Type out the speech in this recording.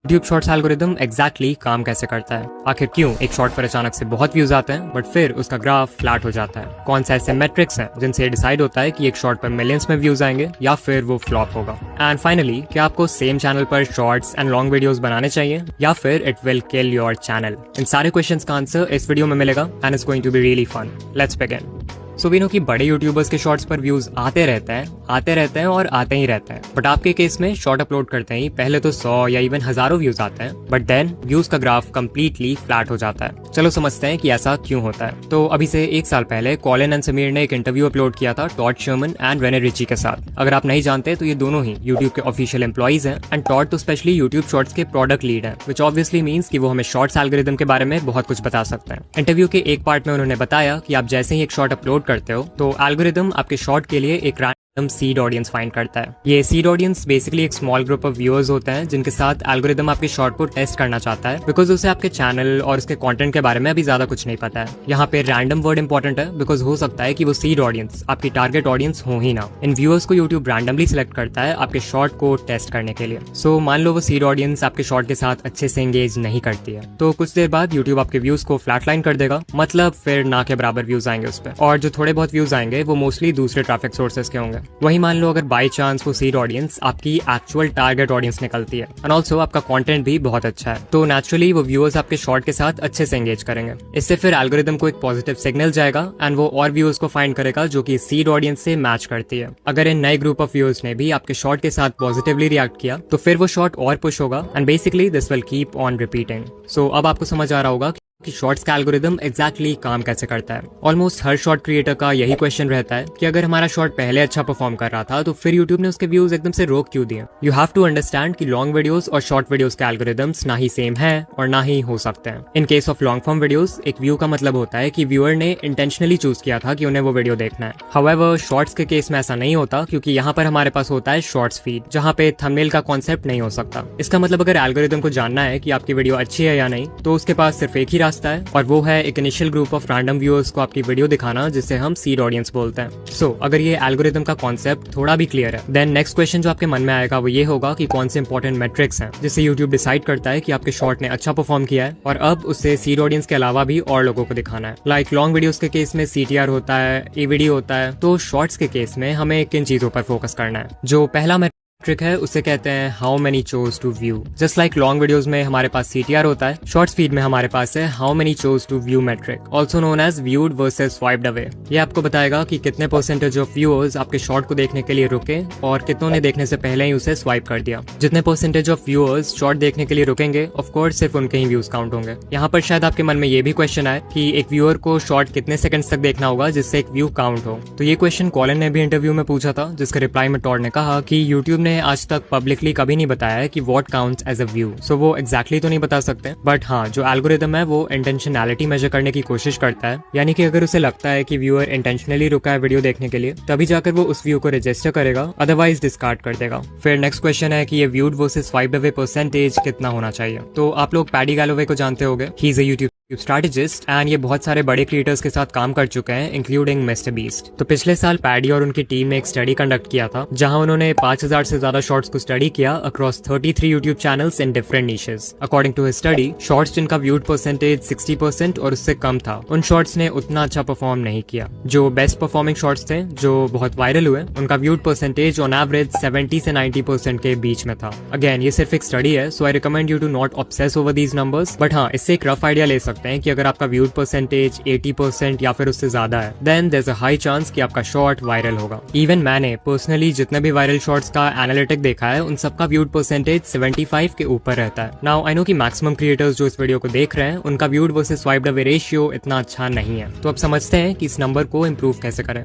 YouTube shorts algorithm exactly काम कैसे करता है, आखिर क्यों एक शॉर्ट पर अचानक से बहुत व्यूज आते हैं बट फिर उसका ग्राफ फ्लैट हो जाता है, कौन सा ऐसे मेट्रिक्स हैं जिनसे ये डिसाइड होता है कि एक शॉर्ट पर मिलियंस में व्यूज आएंगे या फिर वो फ्लॉप होगा, एंड फाइनली क्या आपको सेम चैनल पर शॉर्ट्स एंड लॉन्ग वीडियोस बनाने चाहिए या फिर it will kill your channel. इन सारे क्वेश्चंस का आंसर इस वीडियो में मिलेगा and it's going to be really fun. Let's begin. So we know कि बड़े यूट्यूबर्स के शॉर्ट्स पर व्यूज आते रहते हैं और आते ही रहते हैं, बट आपके केस में शॉर्ट अपलोड करते ही पहले तो 100 या इवन हजारों व्यूज आते हैं, बट देन व्यूज का ग्राफ कंप्लीटली फ्लैट हो जाता है। चलो समझते हैं कि ऐसा क्यों होता है। तो अभी से 1 साल पहले कॉलिन एंड समीर ने एक इंटरव्यू अपलोड किया था Todd Sherman and Rene Ritchie के साथ। अगर आप नहीं जानते तो ये दोनों ही यूट्यूब के ऑफिशियल एम्प्लॉइज हैं एंड टॉड तो स्पेशली यूट्यूब शॉर्ट्स के प्रोडक्ट लीड है, विच ऑब्वियसली मीन्स कि वो हमें शॉर्ट्स एल्गोरिदम के बारे में बहुत कुछ बता सकते हैं। इंटरव्यू के एक पार्ट में उन्होंने बताया कि आप जैसे ही एक शॉर्ट अपलोड करते हो तो एल्गोरिदम आपके शॉर्ट के लिए एक सीड ऑडियंस फाइंड करता है। ये सीड ऑडियंस बेसिकली एक स्मॉल ग्रुप ऑफ व्यूअर्स होते हैं जिनके साथ एल्गोरिदम आपके शॉर्ट को टेस्ट करना चाहता है, बिकॉज उसे आपके चैनल और उसके कंटेंट के बारे में अभी ज्यादा कुछ नहीं पता है। यहाँ पे रैंडम वर्ड इंपॉर्टेंट है, बिकॉज हो सकता है कि वो सीड ऑडियंस आपकी टारगेट ऑडियंस हो ही ना। इन व्यूअर्स को यूट्यूब रैंडमली सिलेक्ट करता है आपके शॉर्ट को टेस्ट करने के लिए। सो मान लो वो सीड ऑडियंस आपके शॉर्ट के साथ अच्छे से एंगेज नहीं करती है, तो कुछ देर बाद यूट्यूब आपके व्यूज को फ्लैटलाइन कर देगा, मतलब फिर ना के बराबर व्यूज आएंगे उस पर, और जो थोड़े बहुत व्यूज आएंगे वो मोस्टली दूसरे ट्रैफिक सोर्सेज के होंगे। वही मान लो अगर बाई चांस वो सीड ऑडियंस आपकी एक्चुअल टारगेट ऑडियंस निकलती है एंड ऑल्सो आपका कंटेंट भी बहुत अच्छा है, तो नेचुरली वो व्यूअर्स आपके शॉर्ट के साथ अच्छे से एंगेज करेंगे। इससे फिर एल्गोरिदम को एक पॉजिटिव सिग्नल जाएगा एंड वो और व्यूअर्स को फाइंड करेगा जो कि सीड ऑडियंस से मैच करती है। अगर इन नए ग्रुप ऑफ व्यूअर्स ने भी आपके शॉर्ट के साथ पॉजिटिवली रिएक्ट किया तो फिर वो शॉर्ट और पुश होगा and basically this will keep on repeating. So अब आपको समझ आ रहा होगा कि शॉर्ट्स का एल्गोरिदम एग्जैक्टली काम कैसे करता है। ऑलमोस्ट हर शॉर्ट क्रिएटर का यही क्वेश्चन रहता है कि अगर हमारा शॉर्ट पहले अच्छा परफॉर्म कर रहा था तो फिर यूट्यूब ने उसके व्यूज एकदम से रोक क्यों दिए। यू हैव टू अंडरस्टैंड कि लॉन्ग वीडियोस और शॉर्ट वीडियोस के एल्गोरिदम्स ना ही सेम है और ना ही हो सकते हैं। In case of long form videos एक व्यू का मतलब होता है कि व्यूअर ने इंटेंशनली चूज किया था कि उन्हें वो वीडियो देखना है। हाउएवर शॉर्ट्स के केस में ऐसा नहीं होता, क्योंकि यहाँ पर हमारे पास होता है शॉर्ट्स फीड, जहाँ पे थंबनेल का कॉन्सेप्ट नहीं हो सकता। इसका मतलब अगर एल्गोरिदम को जानना है कि आपकी वीडियो अच्छी है या नहीं, तो उसके पास सिर्फ एक ही रास्ता है, और वो है एक initial group of random viewers को आपकी वीडियो दिखाना, जिसे हम सीड ऑडियंस बोलते हैं। सो अगर ये एल्गोरिदम का कॉन्सेप्ट थोड़ा भी क्लियर है, देन नेक्स्ट क्वेश्चन जो आपके मन में आएगा वो ये होगा कि कौन से इंपॉर्टेंट मेट्रिक्स हैं जिससे यूट्यूब डिसाइड करता है कि आपके शॉर्ट ने अच्छा परफॉर्म किया है और अब उससे सीड ऑडियंस के अलावा भी और लोगों को दिखाना है। लाइक लॉन्ग वीडियोस के केस में CTR होता है, AVD होता है, तो शॉर्ट्स के केस में हमें किन चीजों पर फोकस करना है। जो पहला ट्रिक है उसे कहते हैं how many chose to view. Just like long videos में हमारे पास CTR होता है, शॉर्ट्स फीड में हमारे पास है how many chose to view metric, also known as viewed versus swiped away. ये आपको बताएगा कि कितने परसेंटेज ऑफ व्यूअर्स आपके शॉर्ट को देखने के लिए रुके और कितनों ने देखने से पहले ही उसे स्वाइप कर दिया। जितने परसेंटेज ऑफ व्यूअर्स शॉर्ट देखने के लिए रुकेंगे, ऑफ कोर्स सिर्फ उनके ही व्यूज काउंट होंगे। यहाँ पर शायद आपके मन में ये भी क्वेश्चन आए कि एक व्यूअर को शॉर्ट कितने सेकंड्स तक देखना होगा जिससे एक व्यू काउंट हो। तो ये क्वेश्चन कॉलिन ने भी इंटरव्यू में पूछा था, जिसके रिप्लाई में टॉड ने कहा कि यूट्यूब ने आज तक पब्लिकली कभी नहीं बताया है कि what counts as a view. So वो एग्जैक्टली तो नहीं बता सकते, बट हाँ जो एल्गोरिदम है वो इंटेंशनैलिटी मेजर करने की कोशिश करता है, यानी कि अगर उसे लगता है कि व्यूअर इंटेंशनली रुका है वीडियो देखने के लिए, तभी जाकर वो उस व्यू को रजिस्टर करेगा, अदरवाइज डिस्कार्ड कर देगा। फिर नेक्स्ट क्वेश्चन है कि ये viewed versus swiped away percentage कितना होना चाहिए। तो आप लोग पैडी गैलोवे को जानते होंगे, he is a YouTube strategist and ये बहुत सारे बड़े क्रिएटर्स के साथ काम कर चुके हैं, इंक्लूडिंग मिस्टर बीस्ट। तो पिछले साल पैडी और उनकी टीम ने एक स्टडी कंडक्ट किया था, जहां उन्होंने 5000 से ज्यादा शॉर्ट्स को स्टडी किया across 33 YouTube channels in different niches. According to his study, shorts जिनका व्यूड परसेंटेज 60% और उससे कम था, उन शॉर्ट्स ने उतना अच्छा परफॉर्म नहीं किया। जो बेस्ट परफॉर्मिंग शॉर्ट्स थे, जो बहुत वायरल हुए, उनका व्यूड परसेंटेज ऑन एवरेज 70 से 90% के बीच में था। अगेन ये सिर्फ एक स्टडी है, so I recommend you to not obsess over these numbers, but हाँ इससे एक रफ आइडिया ले सकते हैं कि अगर आपका व्यूड परसेंटेज 80% या फिर उससे ज्यादा है, then there is a high chance कि आपका शॉर्ट वायरल होगा। इवन मैंने पर्सनली जितने भी वायरल शॉर्ट्स का एनालिटिक देखा है, उन सबका व्यूड परसेंटेज 75 के ऊपर रहता है। नाउ आई नो कि मैक्सिमम क्रिएटर्स जो इस वीडियो को देख रहे हैं, उनका viewed versus swiped away ratio इतना अच्छा नहीं है, तो अब समझते हैं कि इस नंबर को इम्प्रूव कैसे करें।